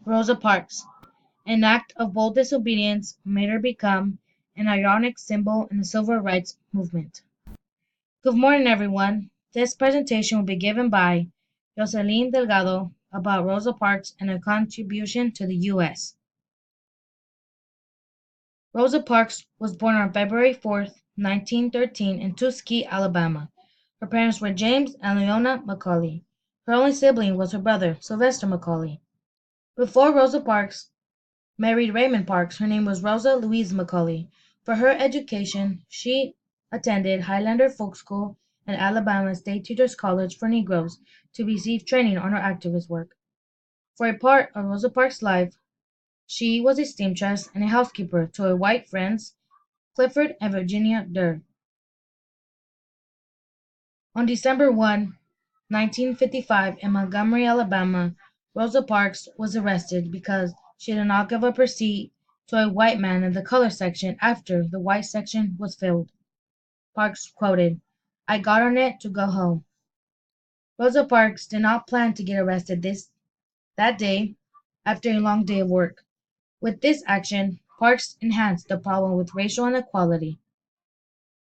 Rosa Parks. An act of bold disobedience made her become an ironic symbol in the civil rights movement. Good morning, everyone. This presentation will be given by Jocelyn Delgado about Rosa Parks and her contribution to the U.S. Rosa Parks was born on February 4th, 1913 in Tuskegee, Alabama. Her parents were James and Leona McCauley. Her only sibling was her brother, Sylvester McCauley. Before Rosa Parks married Raymond Parks, her name was Rosa Louise McCauley. For her education, she attended Highlander Folk School and Alabama State Teachers College for Negroes to receive training on her activist work. For a part of Rosa Parks' life, she was a seamstress and a housekeeper to her white friends, Clifford and Virginia Durr. On December 1, 1955, in Montgomery, Alabama, Rosa Parks was arrested because she did not give up her seat to a white man in the color section after the white section was filled. Parks quoted, "I got on it to go home." Rosa Parks did not plan to get arrested that day after a long day of work. With this action, Parks enhanced the problem with racial inequality.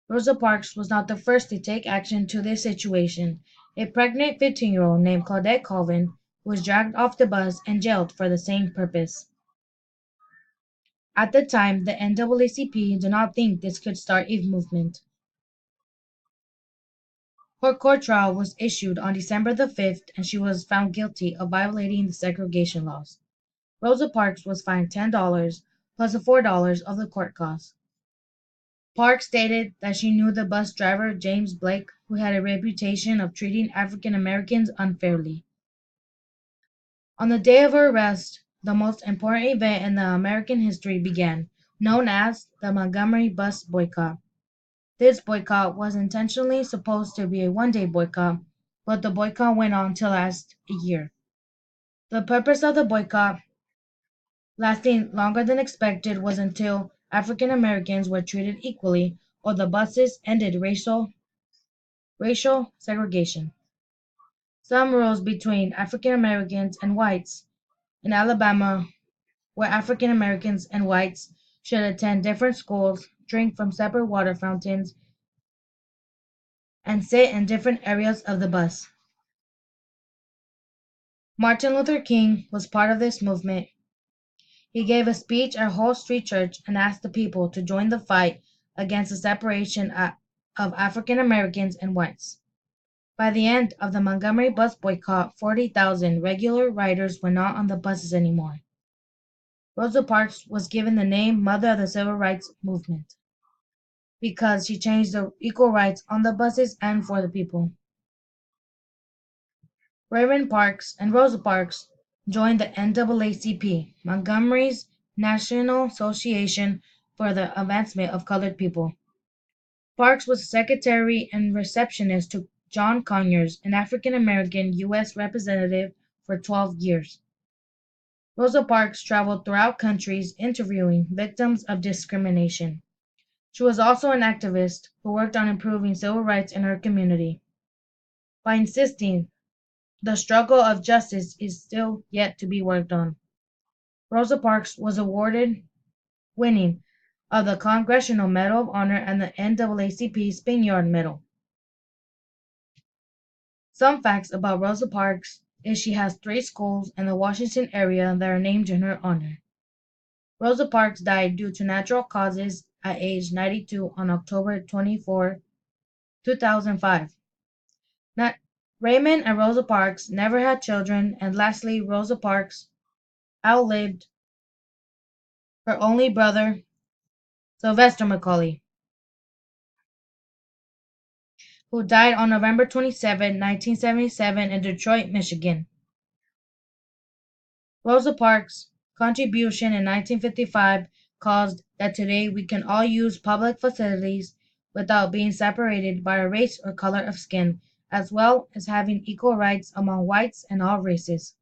Rosa Parks was not the first to take action to this situation. A pregnant 15-year-old named Claudette Colvin was dragged off the bus and jailed for the same purpose. At the time, the NAACP did not think this could start a movement. Her court trial was issued on December the 5th, and she was found guilty of violating the segregation laws. Rosa Parks was fined $10 plus the $4 of the court costs. Parks stated that she knew the bus driver, James Blake, who had a reputation of treating African Americans unfairly. On the day of her arrest, the most important event in the American history began, known as the Montgomery Bus Boycott. This boycott was intentionally supposed to be a one-day boycott, but the boycott went on to last a year. The purpose of the boycott, lasting longer than expected, was until African Americans were treated equally or the buses ended racial segregation. Some rules between African Americans and whites in Alabama where African Americans and whites should attend different schools, drink from separate water fountains, and sit in different areas of the bus. Martin Luther King was part of this movement. He gave a speech at Whole Street Church and asked the people to join the fight against the separation of African Americans and whites. By the end of the Montgomery bus boycott, 40,000 regular riders were not on the buses anymore. Rosa Parks was given the name Mother of the Civil Rights Movement because she changed the equal rights on the buses and for the people. Raymond Parks and Rosa Parks joined the NAACP, Montgomery's National Association for the Advancement of Colored People. Parks was secretary and receptionist to John Conyers, an African American U.S. representative, for 12 years. Rosa Parks traveled throughout countries interviewing victims of discrimination. She was also an activist who worked on improving civil rights in her community. By insisting the struggle of justice is still yet to be worked on, Rosa Parks was awarded winning of the Congressional Medal of Honor and the NAACP Spingarn Medal. Some facts about Rosa Parks is she has 3 schools in the Washington area that are named in her honor. Rosa Parks died due to natural causes at age 92 on October 24, 2005. Raymond and Rosa Parks never had children, and lastly, Rosa Parks outlived her only brother, Sylvester McCauley, who died on November 27, 1977 in Detroit, Michigan. Rosa Parks' contribution in 1955 caused that today we can all use public facilities without being separated by our race or color of skin, as well as having equal rights among whites and all races.